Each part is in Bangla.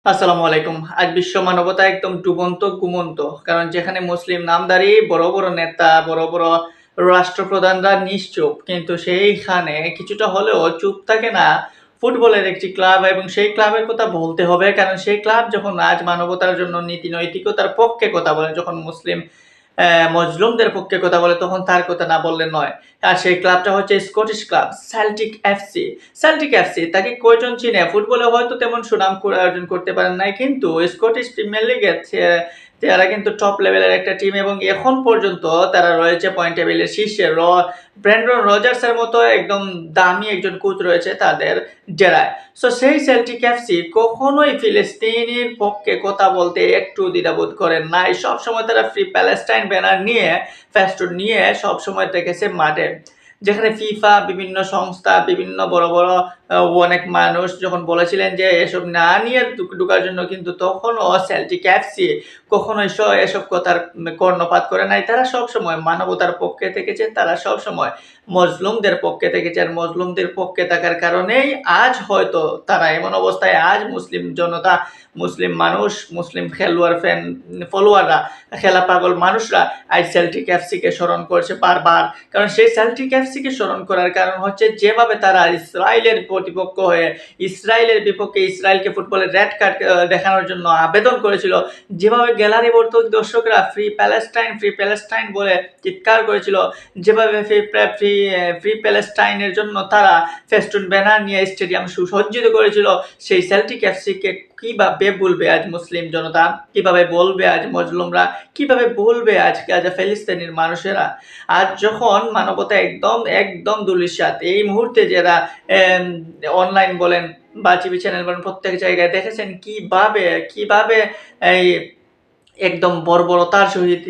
আসসালামু আলাইকুম। আজ বিশ্ব মানবতা একদম ডুবন্ত ঘুমন্ত। কারণ যেখানে মুসলিম নামধারী বড়, বড় নেতা, বড়, বড় রাষ্ট্রপ্রধানরা নিশ্চুপ। কিন্তু সেইখানে কিছুটা হলেও চুপ থাকে না ফুটবলের একটি ক্লাব এবং সেই ক্লাবের কথা বলতে হবে। কারণ সেই ক্লাব যখন আজ মানবতার জন্য নীতি নৈতিকতার পক্ষে কথা বলে, যখন মুসলিম মজলুমদের পক্ষে কথা বলে তখন তার কথা না বললে নয়। আর সেই ক্লাবটা হচ্ছে Scottish club Celtic FC. Celtic FC তাকে কয়জন চিনে? ফুটবলে হয়তো তেমন সুনাম অর্জন করতে পারেন নাই, কিন্তু স্কটিশ প্রিমিয়ার লিগে তারা কিন্তু টপ লেভেলের একটা টিম এবং এখন পর্যন্ত তারা রয়েছে পয়েন্ট টেবিলের শীর্ষে। ব্র্যান্ডন রজার্সের মতো একদম দামি একজন কোচ রয়েছে তাদের ডেরায়। সো সেই সেল্টিক এফসি কখনোই ফিলিস্তিনের পক্ষে কথা বলতে একটু দ্বিধাবোধ করেন নাই। সবসময় তারা ফ্রি প্যালেস্টাইন ব্যানার নিয়ে, ফেস্টুন নিয়ে সবসময় থেকেছে মাঠে। যেখানে ফিফা, বিভিন্ন সংস্থা, বিভিন্ন বড় বড় অনেক মানুষ যখন বলেছিলেন যে এসব না নিয়ে ঢুকার জন্য, কিন্তু তখনও সেল্টিক এফসি কখনোই এসব কথার কর্ণপাত করে নাই। তারা সবসময় মানবতার পক্ষে থেকেছে, তারা সবসময় মজলুমদের পক্ষে থেকেছে। আর মজলুমদের পক্ষে থাকার কারণেই আজ হয়তো তারা এমন অবস্থায়, আজ মুসলিম জনতা, মুসলিম মানুষ, মুসলিম খেলোয়াড় ফলোয়াররা, খেলা পাগল মানুষরা আজ সেল্টিক এফসিকে স্মরণ করছে বারবার। কারণ সেই সেল্টিক এফসিকে স্মরণ করার কারণ হচ্ছে যেভাবে তারা ইসরায়েলের প্রতিপক্ষ হয়ে ইসরায়েলের বিপক্ষে ইসরায়েলকে ফুটবলের রেড কার্ড দেখানোর জন্য আবেদন করেছিল, যেভাবে গ্যালারি ভর্তি দর্শকরা ফ্রি প্যালেস্টাইন বলে চিৎকার করেছিল, যেভাবে ফ্রি প্যালেস্টাইনের জন্য তারা ফেস্টুন ব্যানার নিয়ে স্টেডিয়াম সুসজ্জিত করেছিল, সেই সেল্টিক এফসিকে কিভাবে বলবে আজ মুসলিম জনতা, কিভাবে বলবে আজ মজলুমরা, কিভাবে বলবে আজকে আজ ফিলিস্তিনের মানুষেরা? আজ যখন মানবতা একদম একদম ধূলিসাৎ, এই মুহূর্তে যারা অনলাইন বলেন বা টিভি চ্যানেল বলেন, প্রত্যেক জায়গায় দেখেছেন কিভাবে কিভাবে এই একদম বর্বরতার সহিত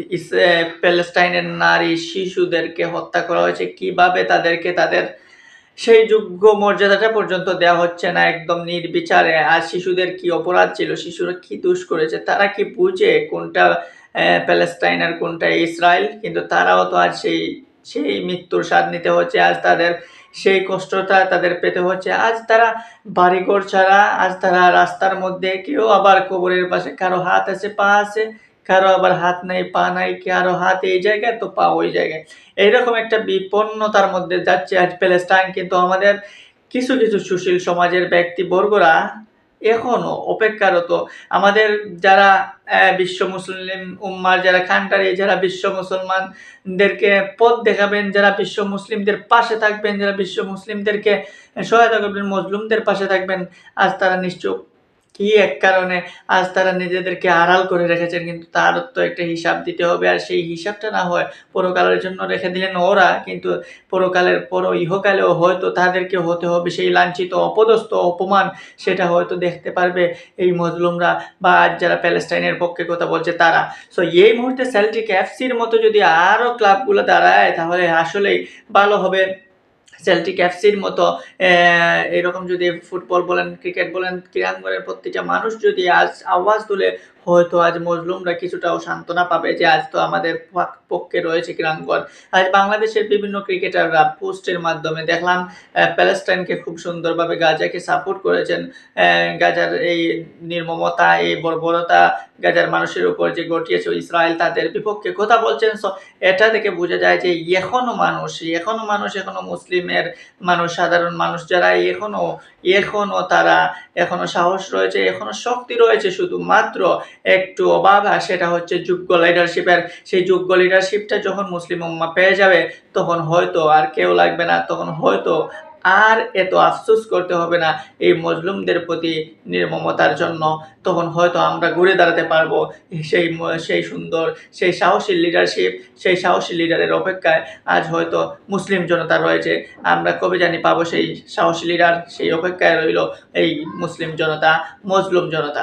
প্যালেস্টাইনের নারী শিশুদেরকে হত্যা করা হয়েছে, কিভাবে তাদেরকে তাদের সেই যোগ্য মর্যাদাটা পর্যন্ত দেওয়া হচ্ছে না একদম নির্বিচারে। আর শিশুদের কি অপরাধ ছিল, শিশুরা কি দোষ করেছে, তারা কি বুঝে কোনটা প্যালেস্টাইন আর কোনটা ইসরায়েল? কিন্তু তারাও তো আজ সেই সেই মৃত্যুর স্বাদ নিতে হচ্ছে, আজ তাদের সেই কষ্টটা তাদের পেতে হচ্ছে। আজ তারা বাড়িঘর ছাড়া, আজ তারা রাস্তার মধ্যে, কেউ আবার কবরের পাশে, কারো হাত আছে পা আছে, কারো আবার হাত নাই পা নাই, কারো হাত এই জায়গায় তো পা ওই জায়গায়। এইরকম একটা বিপন্নতার মধ্যে যাচ্ছে আজ প্যালেস্টাইন। কিন্তু আমাদের কিছু কিছু সুশীল সমাজের ব্যক্তিবর্গরা এখনো অপেক্ষারত। আমাদের যারা বিশ্ব মুসলিম উম্মার যারা কান্ট্রি, যারা বিশ্ব মুসলমানদেরকে পথ দেখাবেন, যারা বিশ্ব মুসলিমদের পাশে থাকবেন, যারা বিশ্ব মুসলিমদেরকে সহায়তা করবেন, মজলুমদের পাশে থাকবেন, আজ তারা নিশ্চুপ। কি এক কারণে আজ তারা নিজেদেরকে আড়াল করে রেখেছেন, কিন্তু তার তো একটা হিসাব দিতে হবে। আর সেই হিসাবটা না হয় পরকালের জন্য রেখে দিলেন ওরা, কিন্তু পরকালের পর ইহকালেও হয়তো তাদেরকে হতে হবে সেই লাঞ্ছিত, অপদস্থ, অপমান, সেটা হয়তো দেখতে পারবে এই মজলুমরা বা আজ যারা প্যালেস্টাইনের পক্ষে কথা বলছে তারা। সো এই মুহূর্তে সেল্টিক এফসির মতো যদি আরও ক্লাবগুলো দাঁড়ায় তাহলে আসলেই ভালো হবে। সেল্টিক এফসির মতো এরকম যদি ফুটবল বলেন, ক্রিকেট বলেন, ক্রীড়াঙ্গনের প্রত্যেকটা মানুষ যদি আজ আওয়াজ তুলে, হয়তো আজ মজলুমরা কিছুটাও সান্ত্বনা পাবে যে আজ তো আমাদের পক্ষে রয়েছে ক্রীড়াঙ্গন। আজ বাংলাদেশের বিভিন্ন ক্রিকেটাররা পোস্টের মাধ্যমে দেখলাম প্যালেস্টাইনকে খুব সুন্দরভাবে গাজাকে সাপোর্ট করেছেন। গাজার এই নির্মমতা, এই বর্বরতা গাজার মানুষের উপর যে ঘটিয়েছে ইসরায়েল, তাদের বিপক্ষে কথা বলছেন। সো এটা থেকে বোঝা যায় যে এখনো মানুষ, এখনো মুসলিমের মানুষ, সাধারণ মানুষ যারা এখনো তারা এখনো সাহস রয়েছে, এখনো শক্তি রয়েছে, শুধুমাত্র একটু অভাব, আর সেটা হচ্ছে যোগ্য লিডারশিপের। সেই যোগ্য লিডারশিপটা যখন মুসলিম উম্মাহ পেয়ে যাবে তখন হয়তো আর কেউ লাগবে না, তখন হয়তো আর এত আফসোস করতে হবে না এই মজলুমদের প্রতি নির্মমতার জন্য। তখন হয়তো আমরা ঘুরে দাঁড়াতে পারবো সেই সুন্দর, সেই সাহসী লিডারশিপ, সেই সাহসী লিডারের অপেক্ষায় আজ হয়তো মুসলিম জনতা রয়েছে। আমরা কবে জানি পাবো সেই সাহসী লিডার, সেই অপেক্ষায় রইল এই মুসলিম জনতা, মজলুম জনতা।